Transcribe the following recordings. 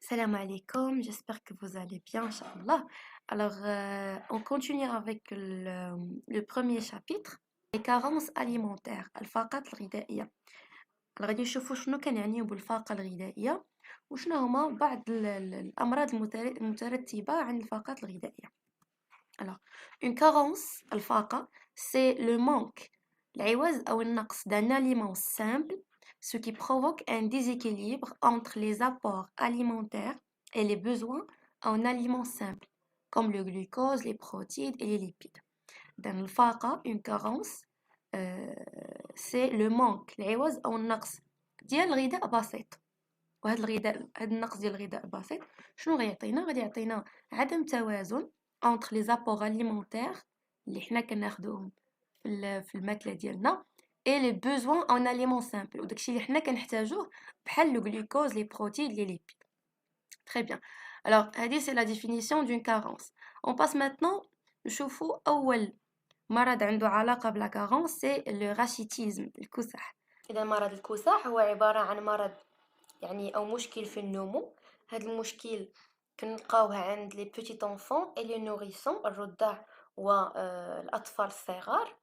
Salam alaikum, j'espère que vous allez bien, Inch'Allah. Alors, on continue avec le premier chapitre, les carences alimentaires, الفاقات الغذائية. غادي نشوفوا شنو كنعنيو بالفاقة الغذائية وشنو هما بعض الأمراض المترتبة عن الفاقات الغذائية. Alors, une carence, الفاقة, c'est le manque, العوز أو النقص d'un aliment simple, ce qui provoque un déséquilibre entre les apports alimentaires et les besoins en aliments simples, comme le glucose, les protéines et les lipides. Dans الفاقة, une carence, c'est le manque, العوز أو النقص ديال غذاء بسيط. وهذا النقص ديال الغذاء البسيط شنو غيعطينا؟ غادي يعطينا عدم توازن entre les apports alimentaires اللي حنا كناخدوهم في الماكله ديالنا et les besoins en aliments simples وداكشي اللي حنا كنحتاجوه بحال le glucose, les protéines, les lipides. Très bien. Alors, هذه c'est la définition d'une carence. On passe maintenant نشوفوا أول مرض عنده علاقة بلا carence c'est le rachitisme, الكسح. إذا مرض الكسح هو عبارة عن مرض يعني أو مشكل في النمو. هذا المشكل كنلقاوه عند لي بيتيت انفون اي لي نوريسون الرضع والأطفال الصغار.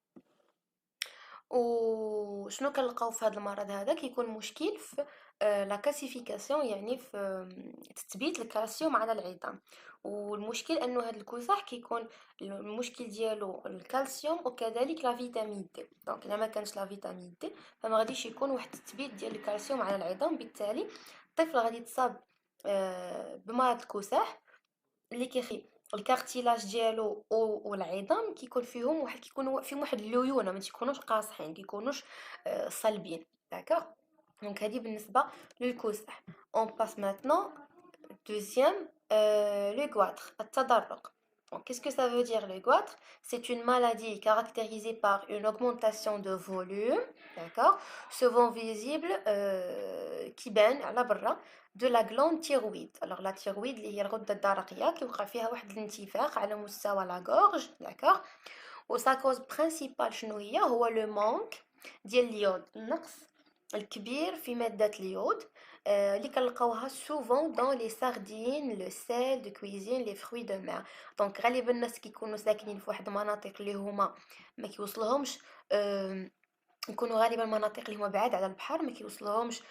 وشنو كنلقاو في هذا المرض هذا؟ كيكون مشكل في لا كالسيفيكاسيون، يعني في تثبيت الكالسيوم على العظام. والمشكل انه هذا الكساح كيكون المشكل ديالو الكالسيوم وكذلك لا فيتامين دي. دونك الا ما كانش لا فيتامين دي فما غاديش يكون واحد التثبيت ديال الكالسيوم على العظام، بالتالي الطفل غادي يتصاب بمرض الكساح اللي كيخي الكارتيلاج ديالو والعظام كيكون فيهم واحد الليونه، ما تيكونوش قاصحين، كيكونوش صلبين. داكوغ. دونك هذه بالنسبه للكسح. اون باس ماتنون دوزيام le goitre, التدرق. Donc, qu'est-ce que ça veut dire le goitre? C'est une maladie caractérisée par une augmentation de volume, d'accord, souvent visible, qui baigne à la برا de la glande thyroïde. Alors la thyroïde اللي هي الغدة الدرقية كيوقع فيها واحد الانتفاخ على مستوى لا gorge, d'accord. و sa cause principale شنو هي؟ هو le manque ديال اليود، النقص الكبير في مادة اليود اللي كنلقاوها souvent dans les sardines, le sel de cuisine, les fruits de mer. دونك غالبا الناس كيكونوا ساكنين في واحد المناطق اللي هما ما كيوصلهمش يكونوا غالبا مناطق اللي هما بعاد على البحر، ما كيوصلهمش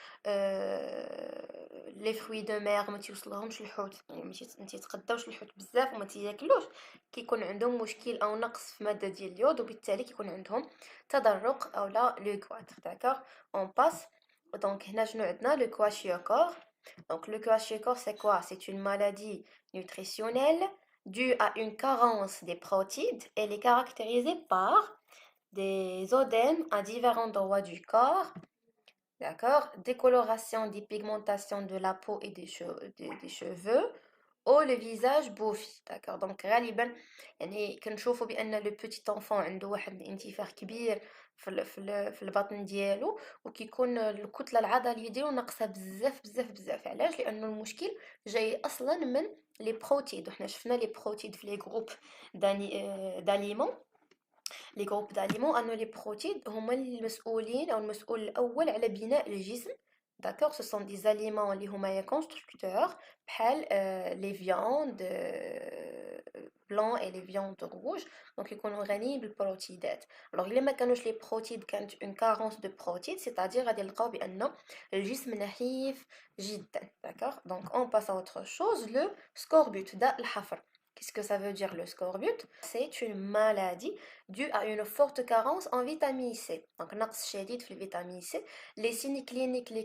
لي فروي دو مير، ما تيوصلهمش الحوت، يعني ما تيتقداوش الحوت بزاف وما تياكلوش، كيكون عندهم مشكل او نقص في ماده ديال اليود، وبالتالي كيكون عندهم تدرق او لا لو كواتر. داكوغ. اون باس. دونك هنا شنو عندنا؟ لو كواشيوكور. Donc le kwashiorkor c'est quoi? C'est une maladie nutritionnelle due à une carence des protéines. Elle est caractérisée par des œdèmes à divers endroits du corps, d'accord, décoloration, dépigmentation de la peau et des cheveux, ou le visage bouffi. d'accord. Donc غالبا يعني كنشوفوا بان لو بوتيت انفون عنده واحد الانتفاخ كبير في البطن ديالو، وكيكون الكتله العضليه ديالو ناقصه بزاف بزاف بزاف. علاش؟ لانه المشكل جاي اصلا من لي بروتيد، وحنا شفنا لي بروتيد في لي جروب داليمون. لي جروب داليمون انه لي بروتيد هما المسؤولين او المسؤول الاول على بناء الجسم. داكوغ. سو سون دي زاليمون اللي هما كونستركتور بحال لي فياند بلون اي لي فياند روج، دونك يكونوا غنيين بالبروتيدات. الوغ الا ما كانوش لي بروتيد، كانت اون كارونس دو بروتيد، سيتادير غادي نلقاو بان الجسم نحيف جدا. داكوغ. دونك اون باس ا اوتر شوز، لو سكوربوت، داء الحفر. Qu'est-ce que ça veut dire le scorbut? C'est une maladie due à une forte carence en vitamine C. Donc نقص شديد في الفيتامين سي. لي سيني كلينيك اللي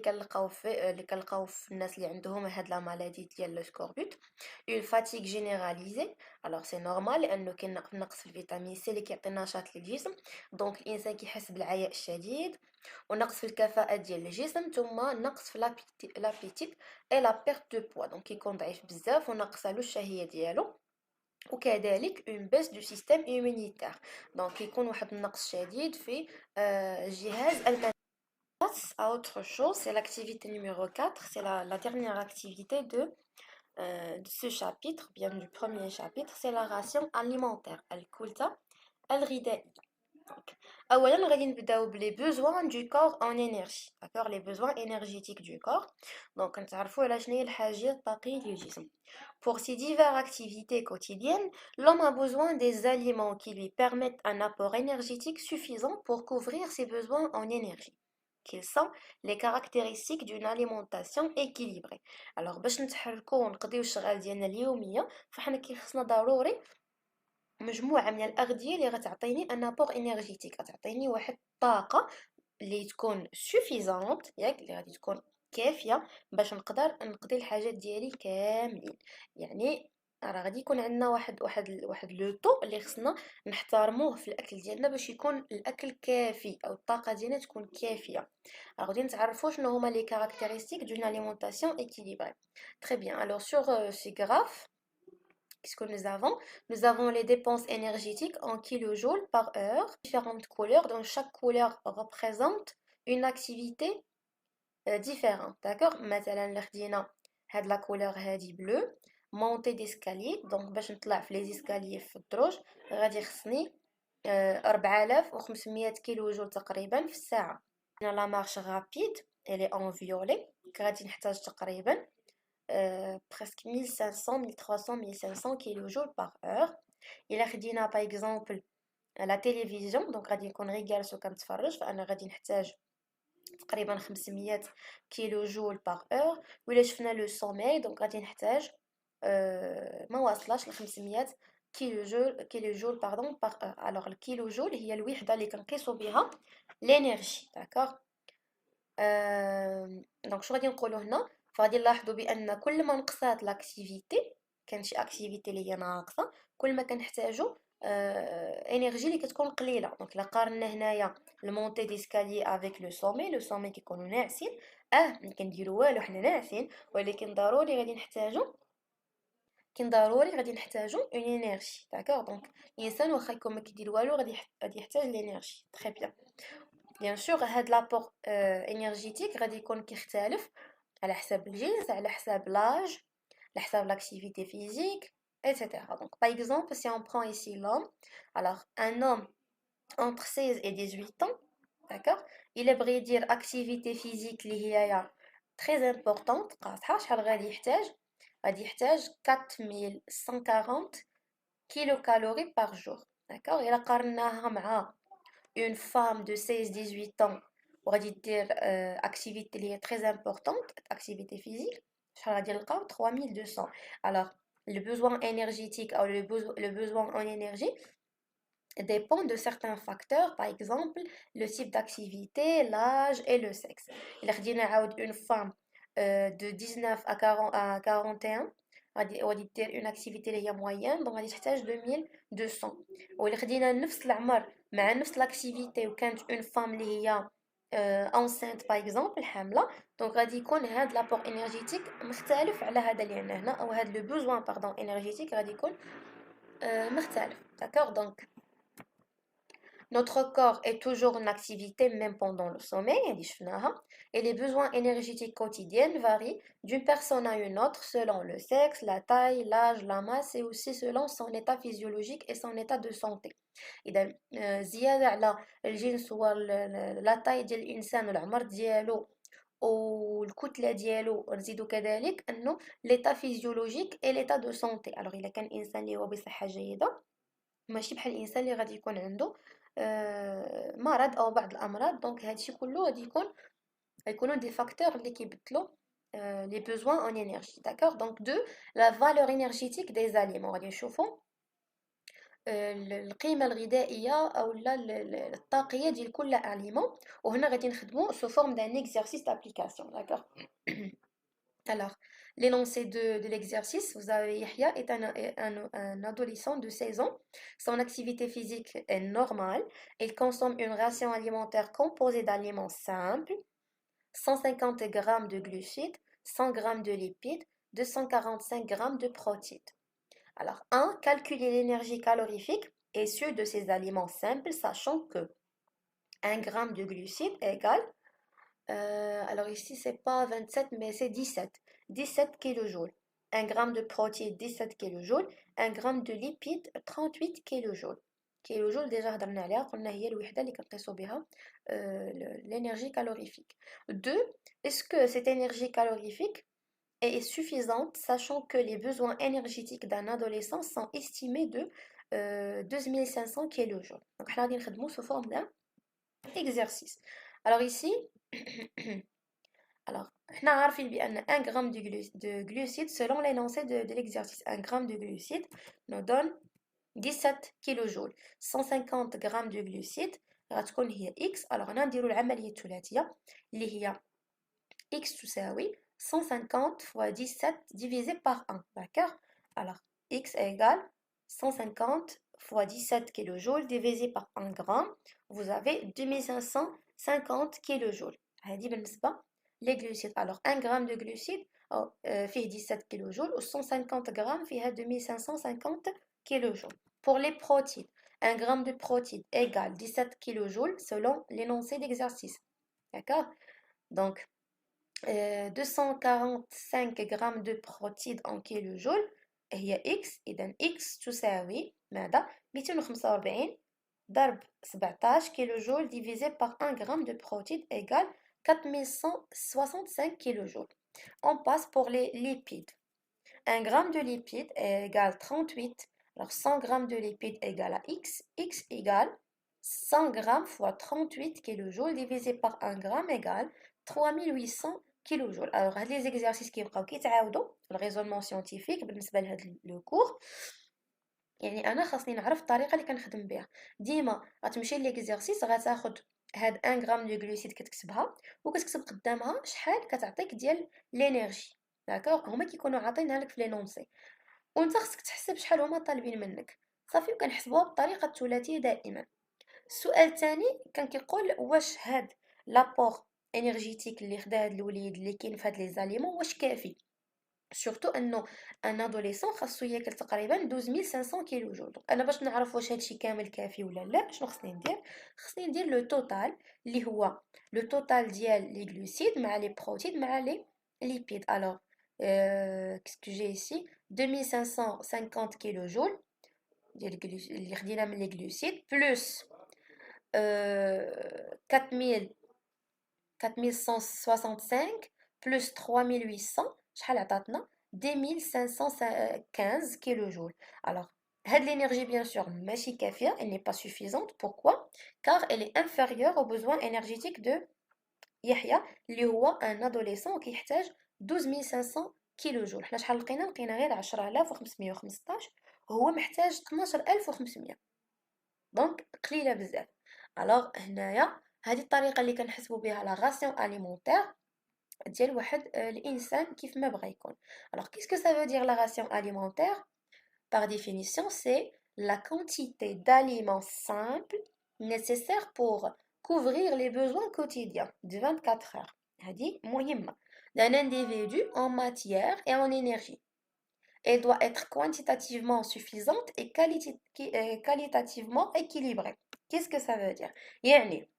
كنلقاو في الناس اللي عندهم هاد لا مالادي ديال لو سكوربوت: une fatigue généralisée. alors c'est normal لانه كاين نقص في الفيتامين سي اللي كيعطي نشاط للجسم، دونك الانسان كيحس بالعياء الشديد، ونقص في الكفاءة ديال الجسم، ثم نقص في لابيتيت اي لا بيرت دو بوا، دونك كيكون ضعيف بزاف وناقصه له الشهية ديالو، وكذلك une baisse du système immunitaire. donc يكون واحد النقص شديد في الجهاز المناعي. Passe à autre chose, c'est l'activité numéro 4, c'est la dernière activité de ce chapitre, bien du premier chapitre, c'est la ration alimentaire, الكلة الغذائية. Donc, أولاً غادي نبداو بلي besoins du corps en énergie. D'accord, les besoins énergétiques du corps. Donc نتعرفوا على شنو هي الحاجيات الطاقية ديال الجسم. Pour ses diverses activités quotidiennes, l'homme a besoin des aliments qui lui permettent un apport énergétique suffisant pour couvrir ses besoins en énergie. Quelles sont les caractéristiques d'une alimentation équilibrée? Alors باش نتحركوا ونقضيو الشغل ديالنا اليومية فحنا كيخصنا ضروري مجموعة من الأغذية اللي غتعطيني ان ابور انرجيتيك، غتعطيني واحد الطاقة اللي تكون سوفيزونت، ياك اللي غادي تكون كافية باش نقدر نقضي الحاجات ديالي كاملين. يعني راه غادي يكون عندنا واحد لو طو اللي خصنا نحترموه في الاكل ديالنا باش يكون الاكل كافي او الطاقه ديالنا تكون كافيه. غادي نتعرفوا شنو هما لي كارactéristiques d'une alimentation équilibrée. Très bien, alors sur ces graphes, qu'est-ce que nous avons? Nous avons les dépenses énergétiques en kilojoules par heure, différentes couleurs, dont chaque couleur représente une activité différente. D'accord? مثلا لخدينا هاد la couleur هادي bleu, montée d'escalier, donc باش نطلع في les escaliers في الدروج غادي خصني 4500 كيلو جول تقريبا في الساعة. لا مارش غابيد elle est en violet, غادي نحتاج تقريبا presque 1500, 1300, 1500 kilojoules par heure. إلا خدينا par exemple la télévision donc غادي نكون غير جالسة كنتفرج فأنا غادي نحتاج تقريبا 500 كيلو جول باغ اور. وإلا شفنا لو سوميي دونك غادي نحتاج ما واصلاش ل 500 كيلو جول باردون باغ اور. الوغ الكيلو جول هي الوحده اللي كنقيسو بها لينيرجي. داكوغ. دونك شنو غادي نقولو هنا؟ فغادي نلاحظوا بان كل ما نقصات لاكتيفيتي، كان شي اكتيفيتي اللي هي ناقصه، كل ما كنحتاجو انرجي اللي كتكون قليله. دونك الا قارنا هنايا المونتي ديسكالي افيك لو سومي، لو سومي كيكونوا ناعسين، ما كنديروا والو حنا ناعسين، ولكن ضروري غادي نحتاجو اون انرجي. داكوغ. دونك الانسان واخا يكون ما كيدير والو غادي يحتاج لينيرجي. تري بيان. بيان سور هاد لابور انرجيتيك غادي يكون كيختلف على حساب الجنس، على حساب لاج، على حساب l'activité physique, etc. Donc, par exemple, si on prend ici l'homme, alors un homme entre 16 et 18 ans, d'accord, il aimerait dire activité physique اللي هي très importante. قاصحة شحال غادي يحتاج؟ غادي يحتاج 4140 kilocalories par jour. D'accord. إلا قارناها مع une femme de 16-18 ans وغادي دير activité اللي هي très importante, activité physique, شحال غادي نلقاو 3200. Alors le besoin énergétique ou le besoin en énergie dépend de certains facteurs, par exemple le type d'activité, l'âge et le sexe. إلا خدينا عاود une femme de 19 à 41 غادي دير une activité اللي هي moyenne، donc غادي تحتاج 2200. وإلا خدينا نفس العمر مع نفس لاكتيفيتي وكانت اون فام اللي هي enceinte باغ اكزومبل حامله، دونك غادي يكون هاد لابور انرجيتيك مختلف على هذا اللي عندنا هنا، او هاد لو بوزوان باردون انرجيتيك غادي يكون مختلف. داكوغ. دونك notre corps est toujours en activité même pendant le sommeil, et les besoins énergétiques quotidiens varient d'une personne à une autre selon le sexe, la taille, l'âge, la masse et aussi selon son état physiologique et son état de santé. إذا زيادة على الجنس ولا تاي ديال الإنسان والعمر ديالو والكتلة ديالو، نزيدو كذلك أنه l'état physiologique et l'état de santé. alors إلا كان إنسان اللي هو بصحة جيدة ماشي بحال الانسان اللي غادي يكون عنده مرض او بعض الامراض، دونك هادشي كله غادي يكونوا دي فاكتور اللي كيبدلوا les besoins en énergie. D'accord. Donc de la valeur énergétique des aliments غادي نشوفوا القيمه الغذائيه او الطاقيه ديال كل اليمون، وهنا غادي نخدموا sous forme d'un exercice d'application. D'accord. Alors, l'énoncé de l'exercice, vous avez Yahya est un adolescent de 16 ans. Son activité physique est normale. Il consomme une ration alimentaire composée d'aliments simples, 150 grammes de glucides, 100 grammes de lipides, 245 grammes de protéines. Alors, 1. Calculer l'énergie calorifique issue de ces aliments simples, sachant que 1 gramme de glucides égale alors ici, c'est pas 27, mais c'est 17. 17 kilojoules. 1 gramme de protéines, 17 kilojoules. 1 gramme de lipides, 38 kilojoules. كيلو جول ديجا هضرنا عليها قلنا هي الوحدة اللي كنقيسو بها l'énergie calorifique. 2. Est-ce que cette énergie calorifique est suffisante, sachant que les besoins énergétiques d'un adolescent sont estimés de 2500 kJ. Donc, on va dire sous forme d'un exercice. Alors ici, alors, on a vu 1 gramme de glucides selon l'énoncé de l'exercice. 1 gramme de glucides nous donne 17 kJ. 150 grammes de glucides غتكون هي x. alors هنا نديرو العملية الثلاثية اللي هي x تساوي 150 fois 17 divisé par 1, d'accord? Alors, x égale 150 fois 17 kJ divisé par 1 gramme. Vous avez 2550 kJ. هذه بالنسبة les glucides. Alors, 1 gramme de glucides fait 17 kJ ou 150 grammes fait 2550 kJ. Pour les protéines, 1 gramme de protéines égale 17 kJ selon l'énoncé d'exercice. D'accord? Donc, 245 grammes de protéines en kilojoule هي x. إذا x تساوي ماذا؟ 245 ضرب 17 كيلوجول divisé par 1 gramme de protéines égale 4165 kilojoules. On passe pour les lipides. 1 gramme de lipides égale 38. Alors 100 grammes de lipides égale à x. X égale 100 grammes fois 38 kilojoules divisé par 1 gramme égale 3800 kilojoules. Alors هاد les exercices كيبقاو كيتعاودوا في الريزولمون سيانتيفيك بالنسبه لهاد لو كور. يعني انا خاصني نعرف الطريقه اللي كنخدم بها. ديما غتمشي ليكزيرسيس غتاخد هاد 1 غرام دو غلوسيد كتكتبها وكتكتب قدامها شحال كتعطيك ديال لينيرجي. داكوغ هما كيكونوا عاطينها لك في لينونسي وانت خصك تحسب شحال هما طالبين منك صافي. وكنحسبوها بالطريقه الثلاثيه دائما. السؤال الثاني كان كيقول واش هاد لابور انرجيتيك اللي خدا هاد الوليد اللي كاين في هاد لي زاليمون واش كافي. سورتو انه ان ادوليسون خاصو ياكل تقريبا 12500 كيلو جول. انا باش نعرف واش هادشي كامل كافي ولا لا شنو خصني ندير؟ خصني ندير لو توتال اللي هو لو توتال ديال لي غلوسيد مع لي بروتين مع لي ليبيد. الوغ كيسكو جي ايسي 2550 كيلو جول ديال اللي خدينا من لي غلوسيد بلس 4165 بلس 3800 شحال عطاتنا 2515 كيلو جول. alors هاد l'énergie bien sûr ماشي كافيه, elle n'est pas suffisante. Pourquoi? Car elle est inférieure aux besoins énergétiques de يحيى اللي هو un adolescent كيحتاج 12500 كيلو جول. حنا شحال لقينا غير 10515 وهو محتاج 12500 دونك قليله بزاف. alors هنايا هذه الطريقه اللي كنحسبوا بها لا راسيون اليمونتير ديال واحد الانسان كيف ما بغى يكون. alors qu'est-ce que ça veut dire la ration alimentaire? Par définition, c'est la quantité d'aliments simples nécessaires pour couvrir les besoins quotidiens de 24 heures. هذه مهمة d'un individu en matière et en énergie. Elle doit être quantitativement suffisante et qualitativement équilibrée. Qu'est-ce que ça veut dire? يعني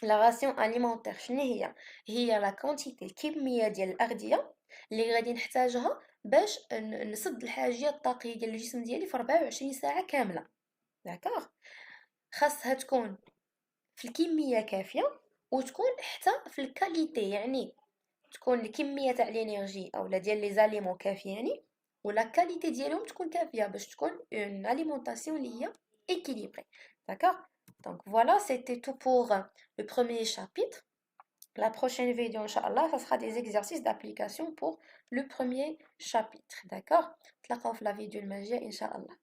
la ration alimentaire شنو هي la quantité الكمية ديال الأغذية اللي غادي نحتاجها باش نسد الحاجيات الطاقية ديال الجسم ديالي في 24 ساعة كاملة. داكوغ خاصها تكون في الكمية كافية وتكون حتى في الكاليتي, يعني تكون الكمية تاع الانرجي اولا ديال لي زاليمون كافياني ولا كاليتي ديالهم تكون كافية باش تكون اون اليمونطاسيون اللي هي équilibrée. D'accord? Donc voilà, c'était tout pour le premier chapitre. La prochaine vidéo, Inch'Allah, ça sera des exercices d'application pour le premier chapitre. D'accord? نتلاقاو في la vidéo الماجية Inch'Allah.